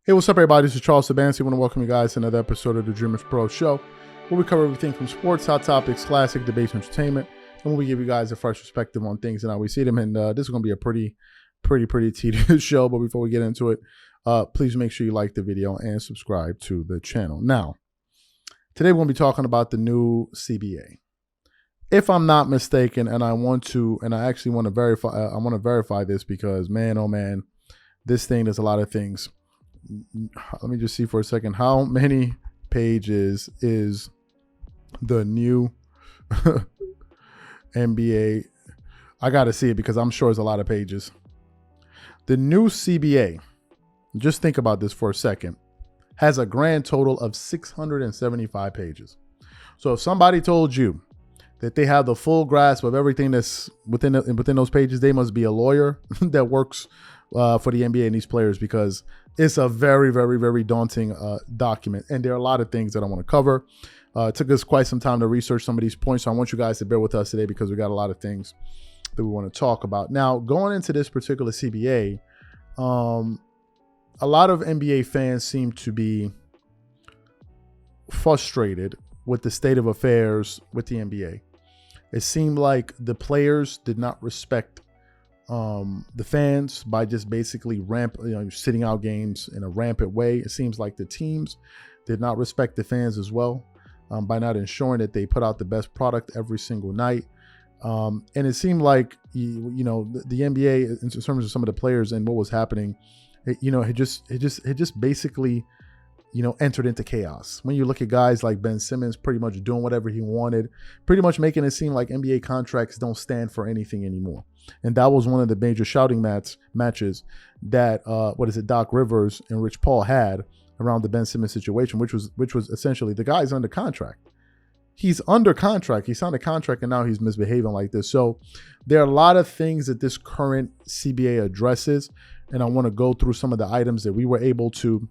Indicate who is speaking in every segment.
Speaker 1: Hey, what's up, everybody? This is Charles Sabansi. I want to welcome you guys to another episode of the Dreamerspro Show, where we cover everything from sports, hot topics, classic, debates, entertainment, and where we give you guys a fresh perspective on things and how we see them. And this is going to be a pretty tedious show. But before we get into it, please make sure you like the video and subscribe to the channel. Now, today we're going to be talking about the new CBA. If I'm not mistaken, and I actually want to verify, I want to verify this because, man, oh man, this thing does a lot of things. Let me just see for a second. How many pages is the new NBA? I got to see it because I'm sure it's a lot of pages. The new CBA, just think about this for a second, has a grand total of 675 pages. So if somebody told you that they have the full grasp of everything that's within those pages, they must be a lawyer that works for the NBA and these players, because it's a very, very, very daunting document. And there are a lot of things that I want to cover. It took us quite some time to research some of these points. So I want you guys to bear with us today because we got a lot of things that we want to talk about. Now, going into this particular CBA, a lot of NBA fans seem to be frustrated with the state of affairs with the NBA. It seemed like the players did not respect the fans by just basically sitting out games in a rampant way. It seems like the teams did not respect the fans as well by not ensuring that they put out the best product every single night. And it seemed like, the NBA, in terms of some of the players and what was happening, it just basically, entered into chaos. When you look at guys like Ben Simmons pretty much doing whatever he wanted, pretty much making it seem like NBA contracts don't stand for anything anymore. And that was one of the major shouting matches that Doc Rivers and Rich Paul had around the Ben Simmons situation, which was essentially the guy's under contract. He's under contract. He signed a contract and now he's misbehaving like this. So there are a lot of things that this current CBA addresses, and I want to go through some of the items that we were able to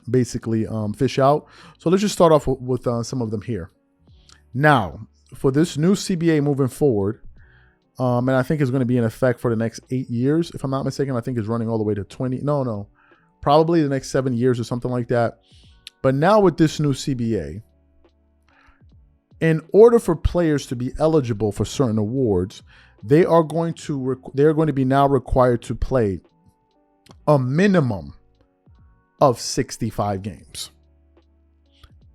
Speaker 1: basically fish out. So let's just start off with some of them here. Now, for this new CBA moving forward, and I think it's going to be in effect for the next 8 years, if I'm not mistaken. I think it's running all the way to 20. No, probably the next 7 years or something like that. But now with this new CBA, in order for players to be eligible for certain awards, they are going to be now required to play a minimum of 65 games.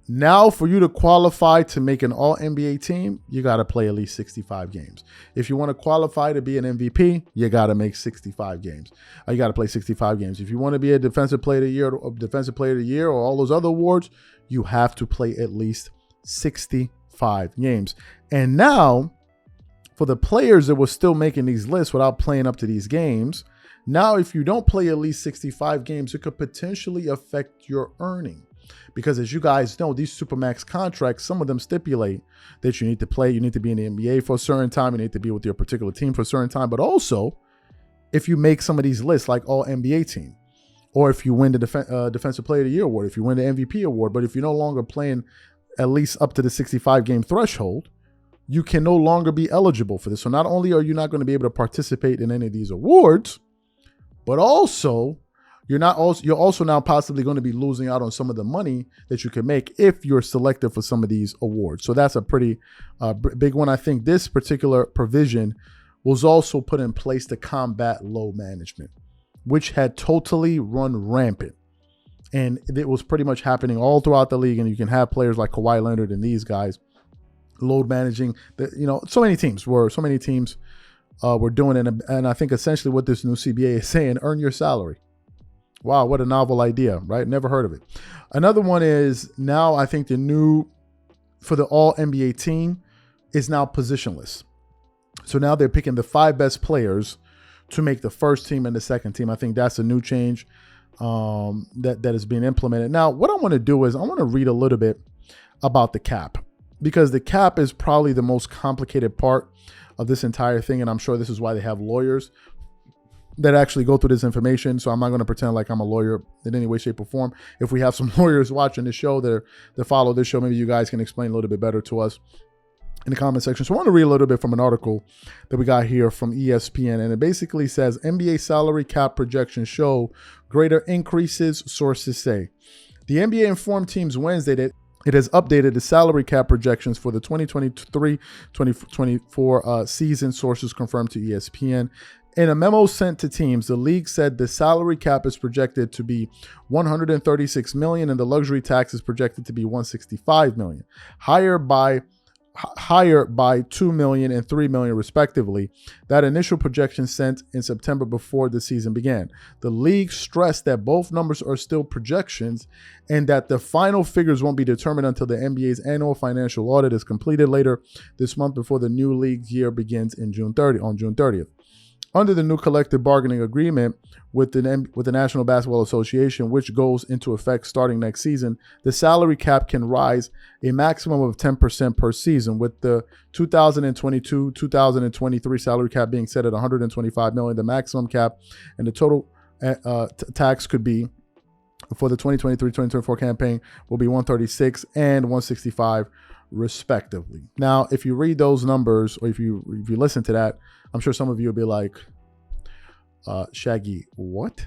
Speaker 1: Now, for you to qualify to make an all-NBA team, you got to play at least 65 games. If you want to qualify to be an MVP, you got to make 65 games. You got to play 65 games. If you want to be a defensive player of the year, or all those other awards, you have to play at least 65 games. And now, for the players that were still making these lists without playing up to these games, now if you don't play at least 65 games, it could potentially affect your earning. Because as you guys know, these Supermax contracts, some of them stipulate that you need to play, you need to be in the NBA for a certain time, you need to be with your particular team for a certain time. But also, if you make some of these lists like all NBA team, or if you win the Defensive Player of the Year award, if you win the MVP award, but if you're no longer playing at least up to the 65 game threshold, you can no longer be eligible for this. So not only are you not going to be able to participate in any of these awards, but also you're also now possibly going to be losing out on some of the money that you can make if you're selected for some of these awards. So that's a pretty big one. I think this particular provision was also put in place to combat load management, which had totally run rampant. And it was pretty much happening all throughout the league. And you can have players like Kawhi Leonard and these guys load managing. So many teams were doing it. And I think essentially what this new CBA is saying, earn your salary. Wow, what a novel idea, right? Never heard of it. Another one is now I think for the all NBA team is now positionless. So now they're picking the 5 best players to make the first team and the second team. I think that's a new change that is being implemented. Now, what I want to do is I want to read a little bit about the cap, because the cap is probably the most complicated part of this entire thing. And I'm sure this is why they have lawyers that actually go through this information. So I'm not going to pretend like I'm a lawyer in any way, shape, or form. If we have some lawyers watching this show that follow this show, maybe you guys can explain a little bit better to us. in the comment section. So I want to read a little bit from an article that we got here from ESPN, and it basically says NBA salary cap projections show greater increases, sources say. The NBA informed teams Wednesday that it has updated the salary cap projections for the 2023-2024 season, sources confirmed to ESPN. In a memo sent to teams, the league said the salary cap is projected to be $136 million and the luxury tax is projected to be $165 million, higher by $2 million and $3 million respectively. That initial projection sent in September before the season began. The league stressed that both numbers are still projections and that the final figures won't be determined until the NBA's annual financial audit is completed later this month before the new league year begins on June 30th. Under the new collective bargaining agreement with the National Basketball Association, which goes into effect starting next season, the salary cap can rise a maximum of 10% per season, with the 2022-2023 salary cap being set at $125 million. The maximum cap and the total tax could be for the 2023-2024 campaign will be $136 and $165 respectively. Now, if you read those numbers, or if you listen to that, I'm sure some of you will be like, Shaggy, what?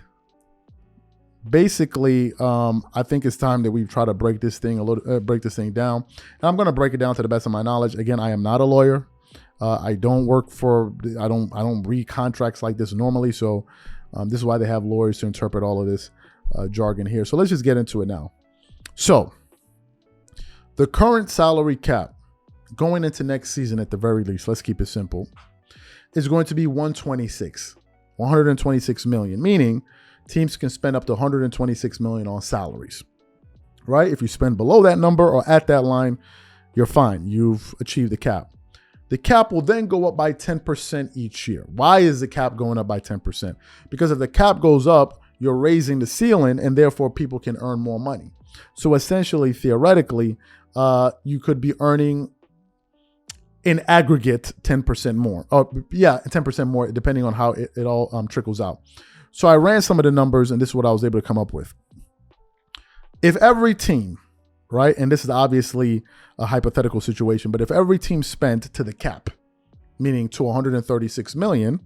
Speaker 1: Basically, I think it's time that we try to break this thing down. And I'm going to break it down to the best of my knowledge. Again, I am not a lawyer. I don't read contracts like this normally. So this is why they have lawyers to interpret all of this jargon here. So let's just get into it now. So the current salary cap going into next season, at the very least, let's keep it simple, is going to be 126 million, meaning teams can spend up to 126 million on salaries, right? If you spend below that number or at that line, you're fine. You've achieved the cap. The cap will then go up by 10% each year. Why is the cap going up by 10%? Because if the cap goes up, you're raising the ceiling and therefore people can earn more money. So essentially, theoretically, you could be earning in aggregate 10% more. 10% more, depending on how it all trickles out. So I ran some of the numbers, and this is what I was able to come up with. If every team, right, and this is obviously a hypothetical situation, but if every team spent to the cap, meaning to 136 million,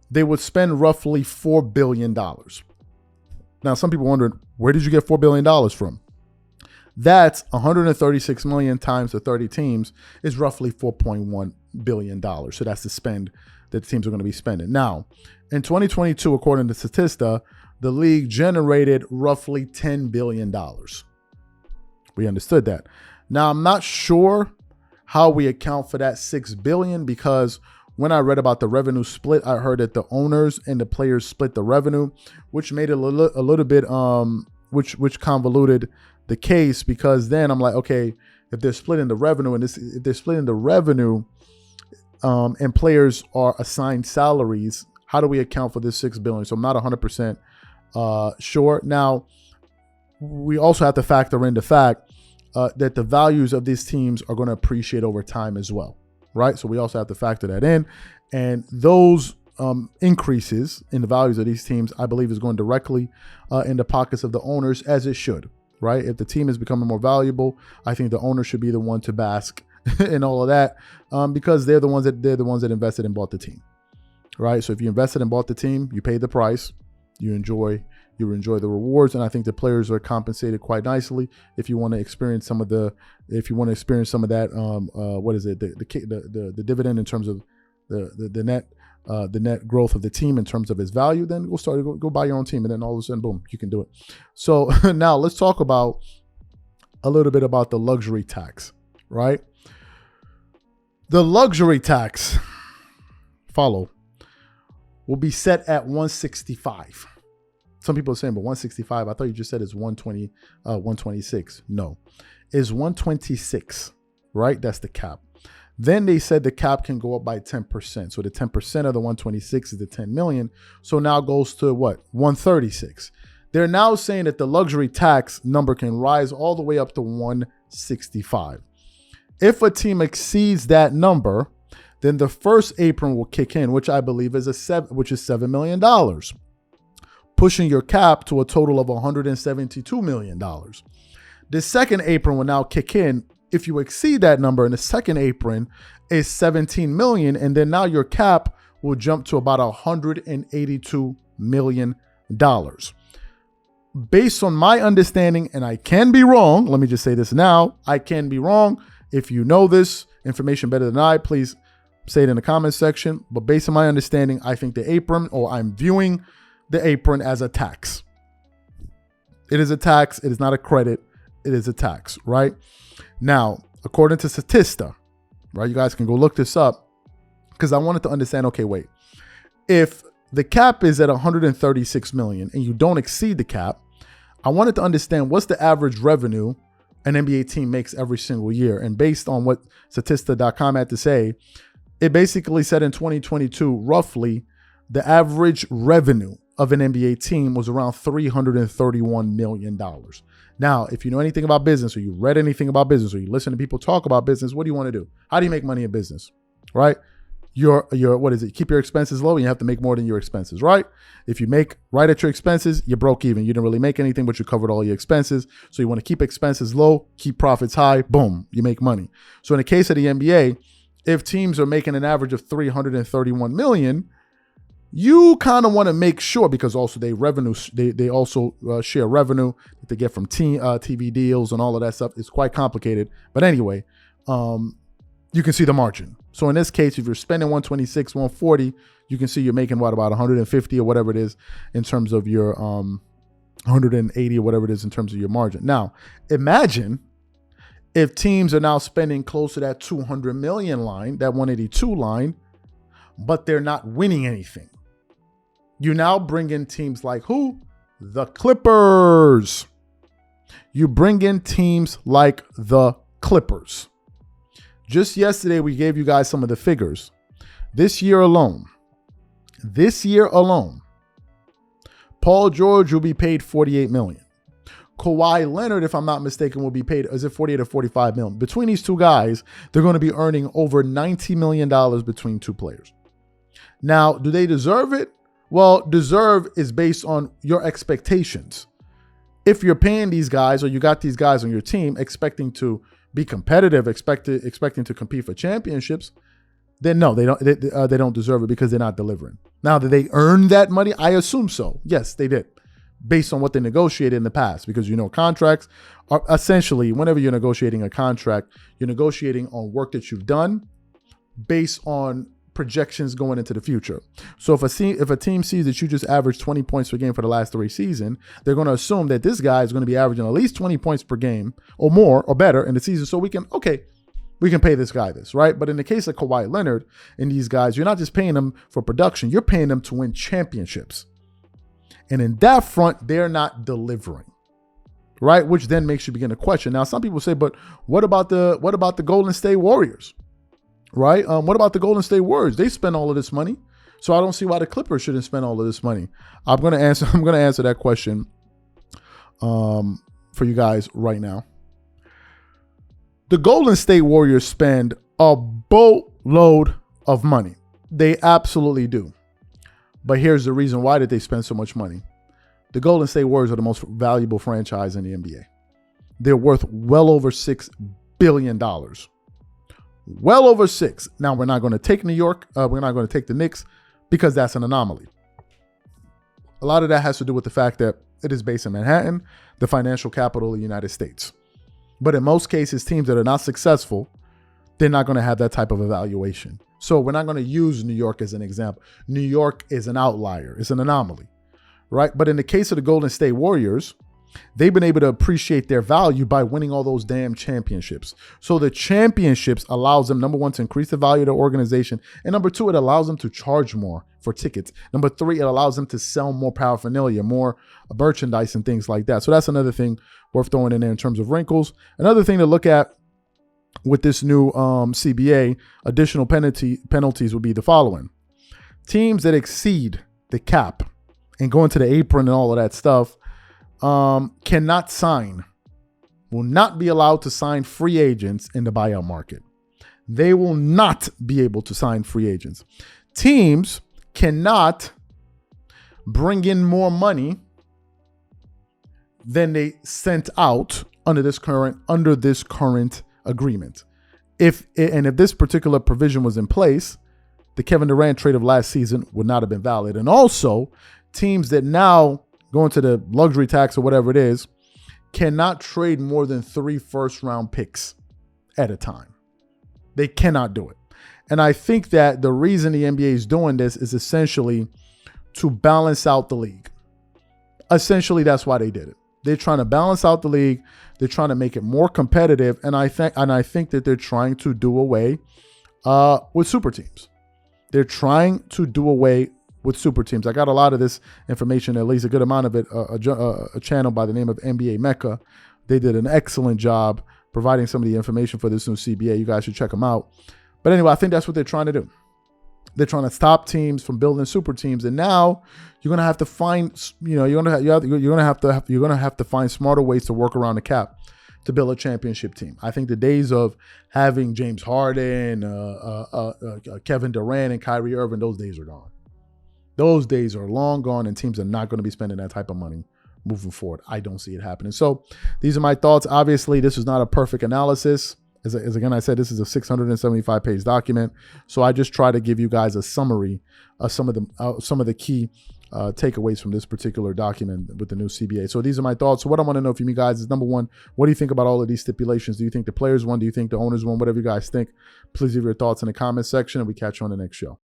Speaker 1: they would spend roughly $4 billion. Now, some people wondering, where did you get $4 billion from? That's 136 million times the 30 teams is roughly $4.1 billion. So that's the spend that the teams are going to be spending. Now, in 2022, according to Statista, the league generated roughly $10 billion. We understood that. Now, I'm not sure how we account for that $6 billion, because when I read about the revenue split, I heard that the owners and the players split the revenue, which made it a little bit, which convoluted the case, because then I'm like, okay, if they're splitting the revenue and players are assigned salaries, how do we account for this $6 billion? So I'm not 100% sure. Now, we also have to factor in the fact that the values of these teams are going to appreciate over time as well, right? So we also have to factor that in, and those increases in the values of these teams, I believe, is going directly in the pockets of the owners, as it should. Right? If the team is becoming more valuable, I think the owner should be the one to bask in all of that, because they're the ones that invested and bought the team, right? So if you invested and bought the team, you paid the price, you enjoy the rewards, and I think the players are compensated quite nicely. If you want to experience some of that, what is it? The dividend in terms of the net growth of the team in terms of its value, then go buy your own team, and then all of a sudden, boom, you can do it. So now let's talk about a little bit about the luxury tax, right? The luxury tax will be set at 165. Some people are saying, but 165, I thought you just said it's 126. No, it's 126, right? That's the cap. Then they said the cap can go up by 10%. So the 10% of the 126 is the 10 million. So now goes to what? 136. They're now saying that the luxury tax number can rise all the way up to 165. If a team exceeds that number, then the first apron will kick in, which I believe is $7 million, pushing your cap to a total of $172 million. The second apron will now kick in if you exceed that number in the second apron is 17 million, and then now your cap will jump to about $182 million. Based on my understanding, and I can be wrong, let me just say this now, I can be wrong. If you know this information better than I, please say it in the comments section. But based on my understanding, I think the apron, or I'm viewing the apron as a tax. It is a tax. It is not a credit. It is a tax, right? Now, according to Statista, right? You guys can go look this up because I wanted to understand, okay, wait. If the cap is at 136 million and you don't exceed the cap, I wanted to understand what's the average revenue an NBA team makes every single year. And based on what Statista.com had to say, it basically said in 2022, roughly, the average revenue of an NBA team was around $331 million. Now, if you know anything about business, or you read anything about business, or you listen to people talk about business, what do you want to do? How do you make money in business, right? Your what is it? Keep your expenses low and you have to make more than your expenses, right? If you make right at your expenses, you broke even. You didn't really make anything, but you covered all your expenses. So you want to keep expenses low, keep profits high, boom, you make money. So in the case of the NBA, if teams are making an average of 331 million, you kind of want to make sure, because also they also share revenue that they get from TV deals and all of that stuff. It's quite complicated. But anyway, you can see the margin. So in this case, if you're spending 126, 140, you can see you're making what, about 150 or whatever it is in terms of your 180 or whatever it is in terms of your margin. Now, imagine if teams are now spending close to that 200 million line, that 182 line, but they're not winning anything. You now bring in teams like who? The Clippers. You bring in teams like the Clippers. Just yesterday, we gave you guys some of the figures. This year alone, Paul George will be paid $48 million. Kawhi Leonard, if I'm not mistaken, will be paid, is it 48 or 45 million? Between these two guys, they're going to be earning over $90 million between two players. Now, do they deserve it? Well, deserve is based on your expectations. If you're paying these guys, or you got these guys on your team expecting to be competitive, expecting to compete for championships, then no, they don't deserve it because they're not delivering. Now, did they earn that money? I assume so. Yes, they did, based on what they negotiated in the past, because contracts are essentially, whenever you're negotiating a contract, you're negotiating on work that you've done based on projections going into the future. So if a team sees that you just averaged 20 points per game for the last 3 seasons, they're going to assume that this guy is going to be averaging at least 20 points per game or more or better in the season. So we can pay this guy this, right? But in the case of Kawhi Leonard and these guys, you're not just paying them for production, you're paying them to win championships. And in that front, they're not delivering, right? Which then makes you begin to question. Now, some people say, but what about the Golden State Warriors? Right? What about the Golden State Warriors? They spend all of this money. So I don't see why the Clippers shouldn't spend all of this money. I'm going to answer that question for you guys right now. The Golden State Warriors spend a boatload of money. They absolutely do. But here's the reason why did they spend so much money. The Golden State Warriors are the most valuable franchise in the NBA. They're worth well over $6 billion. Well over 6. Now, we're not going to take New York. We're not going to take the Knicks because that's an anomaly. A lot of that has to do with the fact that it is based in Manhattan, the financial capital of the United States. But in most cases, teams that are not successful, they're not going to have that type of evaluation. So we're not going to use New York as an example. New York is an outlier. It's an anomaly, right? But in the case of the Golden State Warriors, they've been able to appreciate their value by winning all those damn championships. So the championships allows them, number one, to increase the value of the organization. And number two, it allows them to charge more for tickets. Number three, it allows them to sell more paraphernalia, more merchandise and things like that. So that's another thing worth throwing in there in terms of wrinkles. Another thing to look at with this new CBA, additional penalties would be the following. Teams that exceed the cap and go into the apron and all of that stuff cannot sign, will not be allowed to sign free agents in the buyout market. They will not be able to sign free agents. Teams cannot bring in more money than they sent out under this current agreement. If this particular provision was in place, the Kevin Durant trade of last season would not have been valid. And also, teams that now go into the luxury tax or whatever it is cannot trade more than 3 first-round picks at a time. They cannot do it. And I think that the reason the NBA is doing this is essentially to balance out the league. Essentially, that's why they did it. They're trying to balance out the league. They're trying to make it more competitive. And I think that they're trying to do away with super teams. They're trying to do away with super teams. I got a lot of this information, at least a good amount of it, a channel by the name of NBA Mecca. They did an excellent job providing some of the information for this new CBA. You guys should check them out. But anyway, I think that's what they're trying to do. They're trying to stop teams from building super teams, and now you're gonna have to find, you're gonna have to find smarter ways to work around the cap to build a championship team. I think the days of having James Harden, Kevin Durant, and Kyrie Irving, those days are gone. Those days are long gone, and teams are not going to be spending that type of money moving forward. I don't see it happening. So these are my thoughts. Obviously, this is not a perfect analysis. As again, I said, this is a 675-page document. So I just try to give you guys a summary of some of the key takeaways from this particular document with the new CBA. So these are my thoughts. So what I want to know from you guys is, number one, what do you think about all of these stipulations? Do you think the players won? Do you think the owners won? Whatever you guys think, please leave your thoughts in the comment section, and we catch you on the next show.